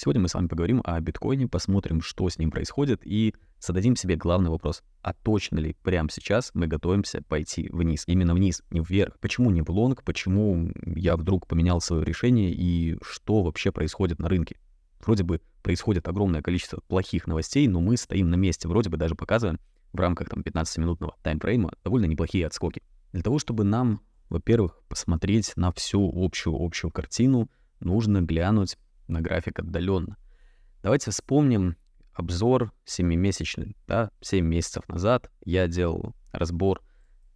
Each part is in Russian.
Сегодня мы с вами поговорим о биткоине, посмотрим, что с ним происходит, и зададим себе главный вопрос. А точно ли прямо сейчас мы готовимся пойти вниз? Именно вниз, не вверх. Почему не в лонг? Почему я вдруг поменял свое решение? И что вообще происходит на рынке? Вроде бы происходит огромное количество плохих новостей, но мы стоим на месте. Вроде бы даже показываем в рамках 15-минутного таймфрейма довольно неплохие отскоки. Для того, чтобы нам, во-первых, посмотреть на всю общую картину, нужно глянуть на график отдаленно. Давайте вспомним обзор 7-месячный. Да? 7 месяцев назад я делал разбор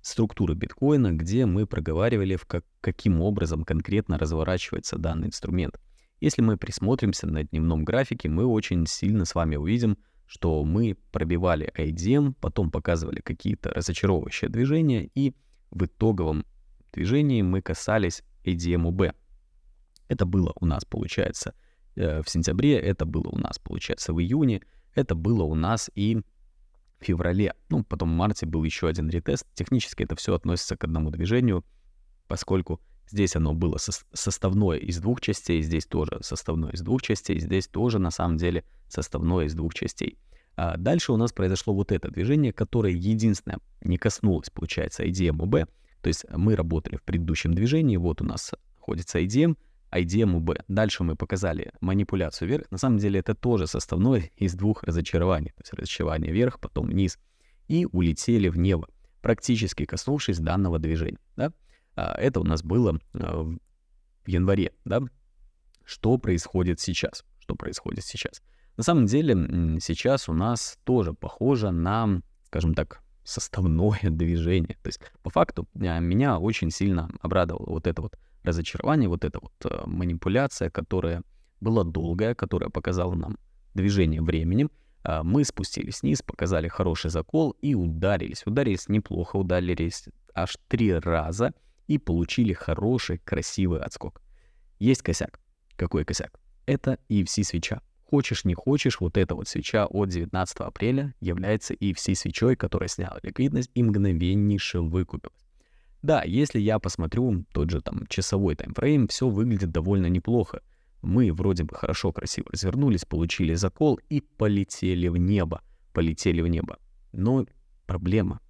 структуры биткоина, где мы проговаривали, каким образом конкретно разворачивается данный инструмент. Если мы присмотримся на дневном графике, мы очень сильно с вами увидим, что мы пробивали IDM, потом показывали какие-то разочаровывающие движения, и в итоговом движении мы касались ADM-UB. Это было у нас, получается, в сентябре, это было у нас, получается, в июне, это было у нас и в феврале. Ну, потом в марте был еще один ретест. Технически это все относится к одному движению, поскольку здесь оно было составное из двух частей, здесь тоже составное из двух частей, здесь тоже, на самом деле, составное из двух частей. А дальше у нас произошло вот это движение, которое единственное не коснулось, получается, IDM-UB. То есть мы работали в предыдущем движении, вот у нас находится IDM, IDM-UB. Дальше мы показали манипуляцию вверх. На самом деле это тоже составное из двух разочарований. То есть разочарование вверх, потом вниз. И улетели в небо, практически коснувшись данного движения. Да? Это у нас было в январе. Да? Что происходит сейчас? Что происходит сейчас? На самом деле сейчас у нас тоже похоже на, скажем так, составное движение. То есть по факту меня очень сильно обрадовало вот это вот разочарование, вот эта вот манипуляция, которая была долгая, которая показала нам движение временем. Мы спустились вниз, показали хороший закол и ударились. Ударились неплохо, ударились аж 3 раза и получили хороший, красивый отскок. Есть косяк. Какой косяк? Это EFC-свеча. Хочешь, не хочешь, вот эта вот свеча от 19 апреля является EFC-свечой, которая сняла ликвидность и мгновеннейше выкупилась. Да, если я посмотрю тот же там часовой таймфрейм, все выглядит довольно неплохо. Мы вроде бы хорошо, красиво развернулись, получили закол и полетели в небо. Полетели в небо. Но проблема.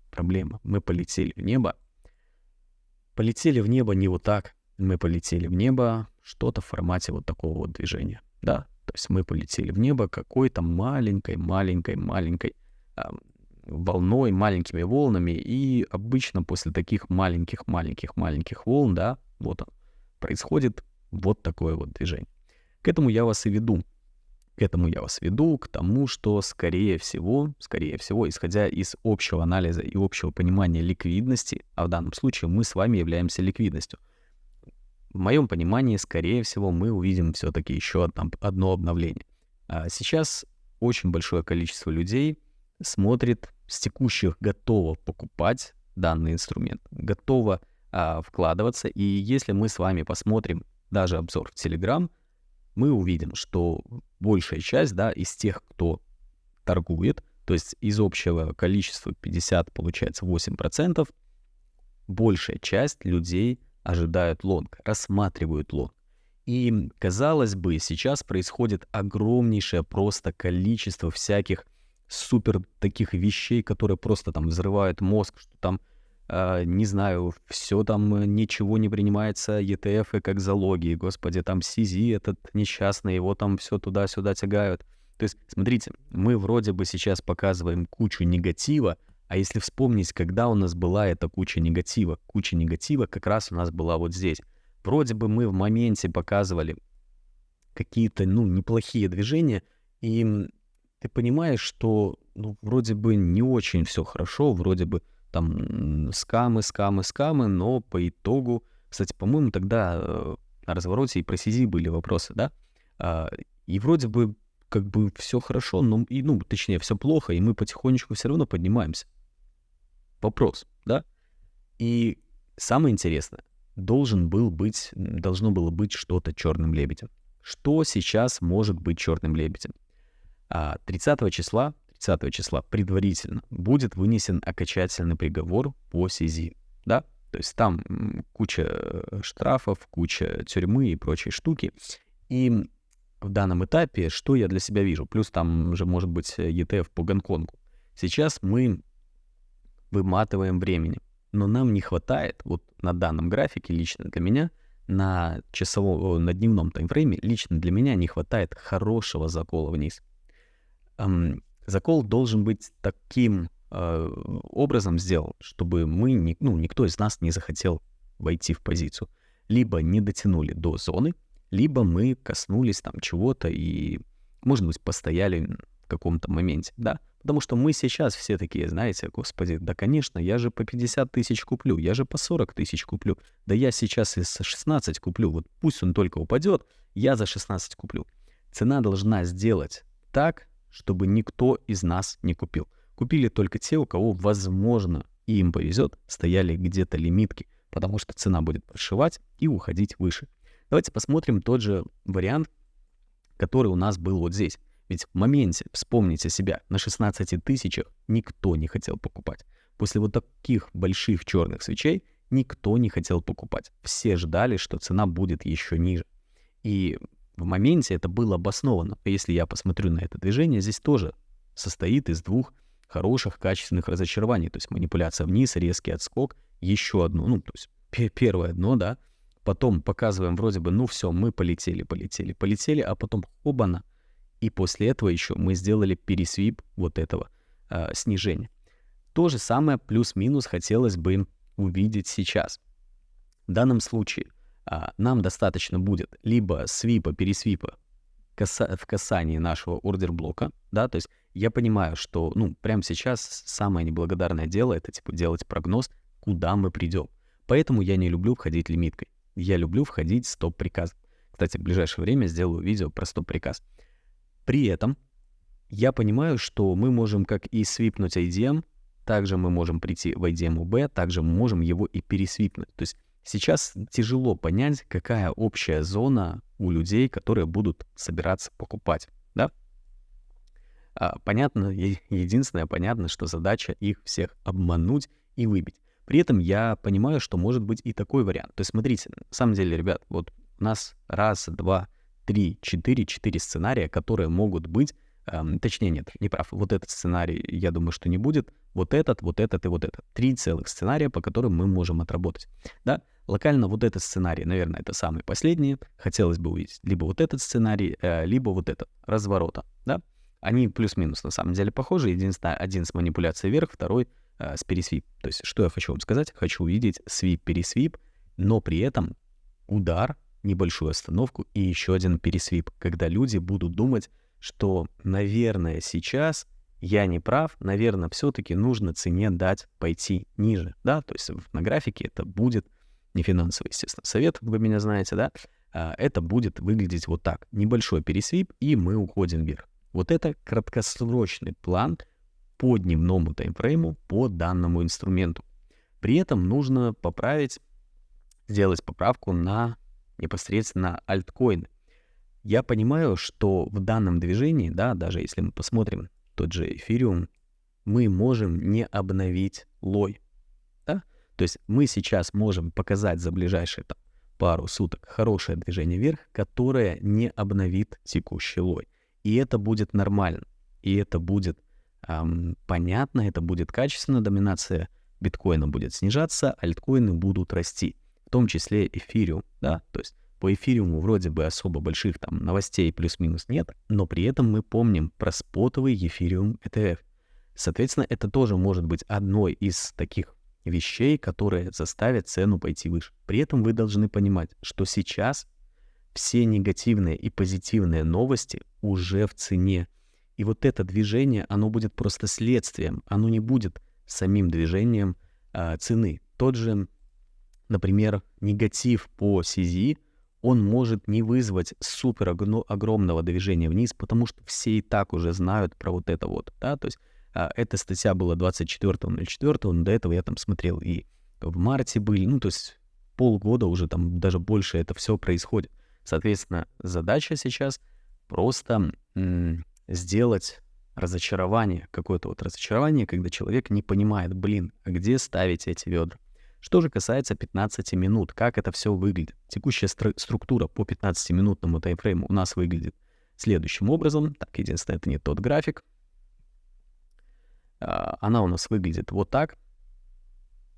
Мы полетели в небо. Полетели в небо не вот так. Мы полетели в небо что-то в формате вот такого вот движения. Да, то есть мы полетели в небо какой-то маленькой волной, маленькими волнами, и обычно после таких маленьких волн, да, вот он, происходит вот такое вот движение. К этому я вас веду, к тому, что, скорее всего, исходя из общего анализа и общего понимания ликвидности, а в данном случае мы с вами являемся ликвидностью, в моем понимании, скорее всего, мы увидим все-таки еще одно обновление. Сейчас очень большое количество людей смотрит с текущих, готово покупать данный инструмент, готово вкладываться. И если мы с вами посмотрим даже обзор в Telegram, мы увидим, что большая часть, да, из тех, кто торгует, то есть из общего количества 50, получается, 8%, большая часть людей ожидают лонг, рассматривают лонг. И, казалось бы, сейчас происходит огромнейшее просто количество всяких супер таких вещей, которые просто там взрывают мозг, что там, не знаю, все там, ничего не принимается, ETF как залоги, господи, там CZ этот несчастный, его там все туда-сюда тягают. То есть, смотрите, мы вроде бы сейчас показываем кучу негатива, а если вспомнить, когда у нас была эта куча негатива как раз у нас была вот здесь. Вроде бы мы в моменте показывали какие-то, неплохие движения, и ты понимаешь, что, вроде бы не очень все хорошо, вроде бы там скамы, но по итогу, кстати, по-моему, тогда на развороте и про CZ были вопросы, да? И вроде бы как бы все хорошо, точнее, все плохо, и мы потихонечку все равно поднимаемся. Вопрос, да? И самое интересное, должно было быть что-то черным лебедем. Что сейчас может быть черным лебедем? 30 числа предварительно будет вынесен окончательный приговор по CZ, да? То есть там куча штрафов, куча тюрьмы и прочие штуки. И в данном этапе, что я для себя вижу. Плюс там же может быть ETF по Гонконгу. Сейчас мы выматываем времени, но нам не хватает, вот на данном графике лично для меня, на дневном таймфрейме лично для меня не хватает хорошего закола вниз. Закол должен быть таким образом сделан, чтобы никто из нас не захотел войти в позицию. Либо не дотянули до зоны, либо мы коснулись там чего-то и, может быть, постояли в каком-то моменте, да? Потому что мы сейчас все такие, знаете, господи, да, конечно, я же по 50 тысяч куплю, я же по 40 тысяч куплю, да я сейчас и за 16 куплю, вот пусть он только упадет, я за 16 куплю. Цена должна сделать так, чтобы никто из нас не купил. Купили только те, у кого, возможно, и им повезет, стояли где-то лимитки, потому что цена будет прошивать и уходить выше. Давайте посмотрим тот же вариант, который у нас был вот здесь. Ведь в моменте, вспомните себя, на 16 тысячах никто не хотел покупать. После вот таких больших черных свечей никто не хотел покупать. Все ждали, что цена будет еще ниже. И в моменте это было обосновано. Если я посмотрю на это движение, здесь тоже состоит из двух хороших, качественных разочарований. То есть манипуляция вниз, резкий отскок, еще одно, то есть первое дно, да, потом показываем вроде бы, все, мы полетели, а потом хобана, и после этого еще мы сделали пересвип вот этого снижения. То же самое плюс-минус хотелось бы увидеть сейчас. В данном случае нам достаточно будет либо свипа, пересвипа в касании нашего ордер-блока, да, то есть я понимаю, что, прямо сейчас самое неблагодарное дело — это, делать прогноз, куда мы придем. Поэтому я не люблю входить лимиткой. Я люблю входить стоп-приказом. Кстати, в ближайшее время сделаю видео про стоп-приказ. При этом я понимаю, что мы можем как и свипнуть IDM, также мы можем прийти в IDM UB, также мы можем его и пересвипнуть. То есть сейчас тяжело понять, какая общая зона у людей, которые будут собираться покупать, да? Понятно, единственное понятно, что задача их всех обмануть и выбить. При этом я понимаю, что может быть и такой вариант. То есть смотрите, на самом деле, ребят, вот у нас 1, 2, 3, 4 сценария, которые могут быть, точнее нет, не прав, вот этот сценарий, я думаю, что не будет, вот этот и вот этот. 3 целых сценария, по которым мы можем отработать, да. Локально вот этот сценарий, наверное, это самый последний. Хотелось бы увидеть либо вот этот сценарий, либо вот этот разворота, да. Они плюс-минус на самом деле похожи. Единственное, один с манипуляцией вверх, второй с пересвип. То есть что я хочу вам сказать? Хочу увидеть свип-пересвип, но при этом удар, небольшую остановку и еще один пересвип, когда люди будут думать, что, наверное, сейчас я не прав, наверное, все-таки нужно цене дать пойти ниже, да, то есть на графике это будет не финансовый, естественно, совет, вы меня знаете, да, это будет выглядеть вот так, небольшой пересвип, и мы уходим вверх. Вот это краткосрочный план по дневному таймфрейму, по данному инструменту. При этом нужно сделать поправку на непосредственно альткоины. Я понимаю, что в данном движении, да, даже если мы посмотрим тот же эфириум, мы можем не обновить лой, да? То есть мы сейчас можем показать за ближайшие пару суток хорошее движение вверх, которое не обновит текущий лой. И это будет нормально, и это будет понятно, это будет качественно, доминация биткоина будет снижаться, альткоины будут расти, в том числе эфириум, да, то есть по эфириуму вроде бы особо больших новостей плюс-минус нет, но при этом мы помним про спотовый эфириум ETF. Соответственно, это тоже может быть одной из таких вещей, которые заставят цену пойти выше. При этом вы должны понимать, что сейчас все негативные и позитивные новости уже в цене. И вот это движение, оно будет просто следствием, оно не будет самим движением цены. Тот же, например, негатив по CZE, он может не вызвать супер огромного движения вниз, потому что все и так уже знают про вот это вот, да, то есть эта статья была 24.04, но до этого я смотрел и в марте были, то есть полгода уже даже больше это все происходит. Соответственно, задача сейчас просто сделать разочарование, какое-то вот разочарование, когда человек не понимает, а где ставить эти ведра. Что же касается 15 минут, как это все выглядит? Текущая структура по 15-минутному таймфрейму у нас выглядит следующим образом. Так, единственное, это не тот график. Она у нас выглядит вот так.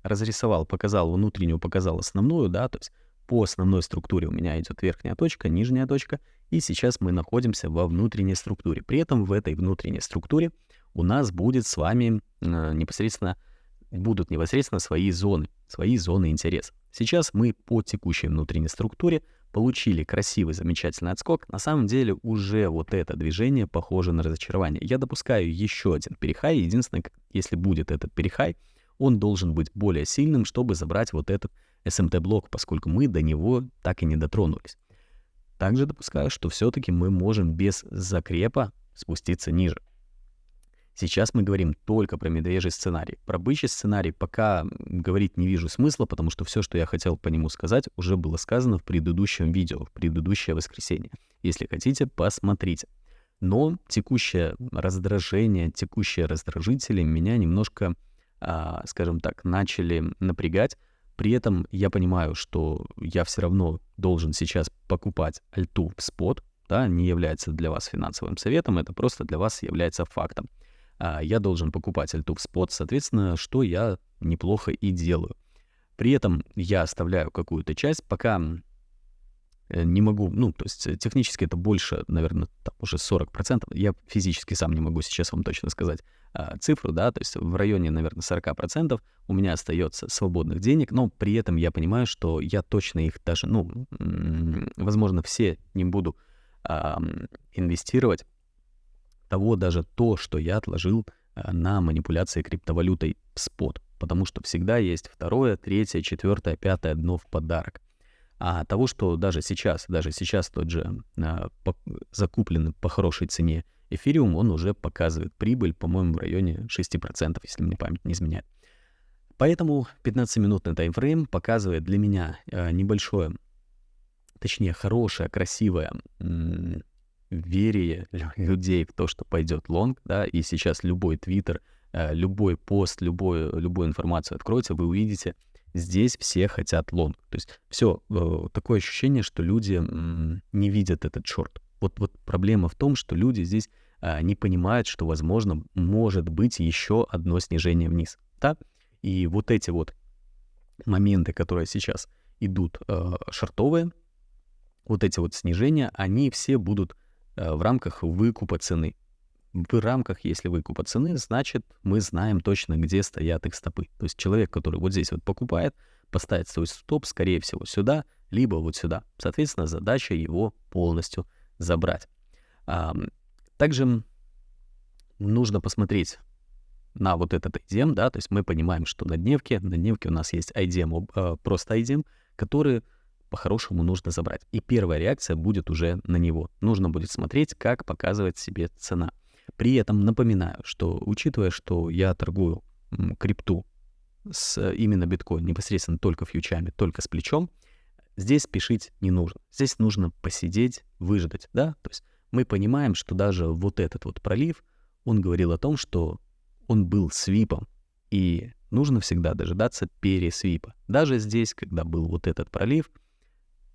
Разрисовал, показал внутреннюю, показал основную, да, то есть по основной структуре у меня идет верхняя точка, нижняя точка, и сейчас мы находимся во внутренней структуре. При этом в этой внутренней структуре у нас будет с вами будут непосредственно свои зоны интереса. Сейчас мы по текущей внутренней структуре получили красивый, замечательный отскок. На самом деле уже вот это движение похоже на разочарование. Я допускаю еще один перехай. Единственное, если будет этот перехай, он должен быть более сильным, чтобы забрать вот этот SMT-блок, поскольку мы до него так и не дотронулись. Также допускаю, что все-таки мы можем без закрепа спуститься ниже. Сейчас мы говорим только про медвежий сценарий. Про бычий сценарий пока говорить не вижу смысла, потому что все, что я хотел по нему сказать, уже было сказано в предыдущем видео, в предыдущее воскресенье. Если хотите, посмотрите. Но текущее раздражение, текущие раздражители меня немножко, скажем так, начали напрягать. При этом я понимаю, что я все равно должен сейчас покупать альту в спот, да, не является для вас финансовым советом, это просто для вас является фактом. Я должен покупать альту в спот, соответственно, что я неплохо и делаю. При этом я оставляю какую-то часть, пока не могу, то есть технически это больше, наверное, там уже 40%. Я физически сам не могу сейчас вам точно сказать цифру, да, то есть в районе, наверное, 40% у меня остается свободных денег, но при этом я понимаю, что я точно их даже, возможно, все не буду инвестировать. Даже то, что я отложил на манипуляции криптовалютой в спот. Потому что всегда есть второе, третье, четвертое, пятое дно в подарок. А того, что даже сейчас тот же закупленный по хорошей цене эфириум, он уже показывает прибыль, по-моему, в районе 6%, если мне память не изменяет. Поэтому 15-минутный таймфрейм показывает для меня небольшое, точнее, хорошее, красивое верие людей в то, что пойдет лонг, да, и сейчас любой твиттер, любой пост, любую информацию откройте, вы увидите, здесь все хотят лонг. То есть все, такое ощущение, что люди не видят этот шорт. Вот проблема в том, что люди здесь не понимают, что, возможно, может быть еще одно снижение вниз, да, и вот эти вот моменты, которые сейчас идут шортовые, вот эти вот снижения, они все будут в рамках выкупа цены. В рамках, если выкупа цены, значит, мы знаем точно, где стоят их стопы. То есть человек, который вот здесь вот покупает, поставит свой стоп, скорее всего, сюда, либо вот сюда. Соответственно, задача его полностью забрать. Также нужно посмотреть на вот этот IDM, да, то есть мы понимаем, что на дневке у нас есть IDM, просто IDM, который по-хорошему нужно забрать. И первая реакция будет уже на него. Нужно будет смотреть, как показывает себе цена. При этом напоминаю, что учитывая, что я торгую крипту с именно биткоин непосредственно только фьючами, только с плечом, здесь спешить не нужно. Здесь нужно посидеть, выждать, да? То есть мы понимаем, что даже вот этот вот пролив, он говорил о том, что он был свипом, и нужно всегда дожидаться пересвипа. Даже здесь, когда был вот этот пролив,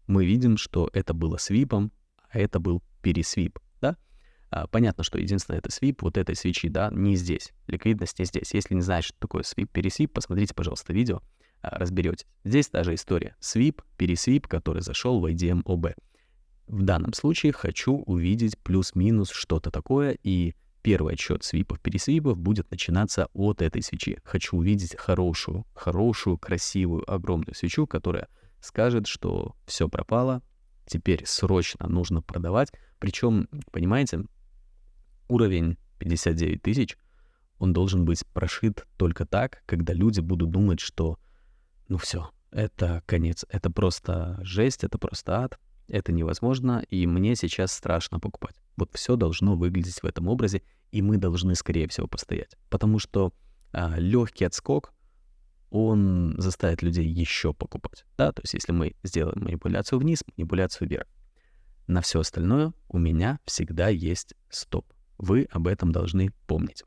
мы видим, что это было свипом, а это был пересвип, да? Понятно, что единственное это свип вот этой свечи, да, не здесь. Ликвидность не здесь. Если не знаешь, что такое свип, пересвип, посмотрите, пожалуйста, видео, разберетесь. Здесь та же история. Свип, пересвип, который зашел в IDM OB. В данном случае хочу увидеть плюс-минус что-то такое, и первый отсчет свипов, пересвипов будет начинаться от этой свечи. Хочу увидеть хорошую, красивую, огромную свечу, которая скажет, что все пропало, теперь срочно нужно продавать. Причем, понимаете, уровень 59 тысяч, он должен быть прошит только так, когда люди будут думать, что все, это конец, это просто жесть, это просто ад, это невозможно, и мне сейчас страшно покупать. Вот все должно выглядеть в этом образе, и мы должны, скорее всего, постоять. Потому что легкий отскок, он заставит людей еще покупать. Да? То есть если мы сделаем манипуляцию вниз, манипуляцию вверх, на все остальное у меня всегда есть стоп. Вы об этом должны помнить.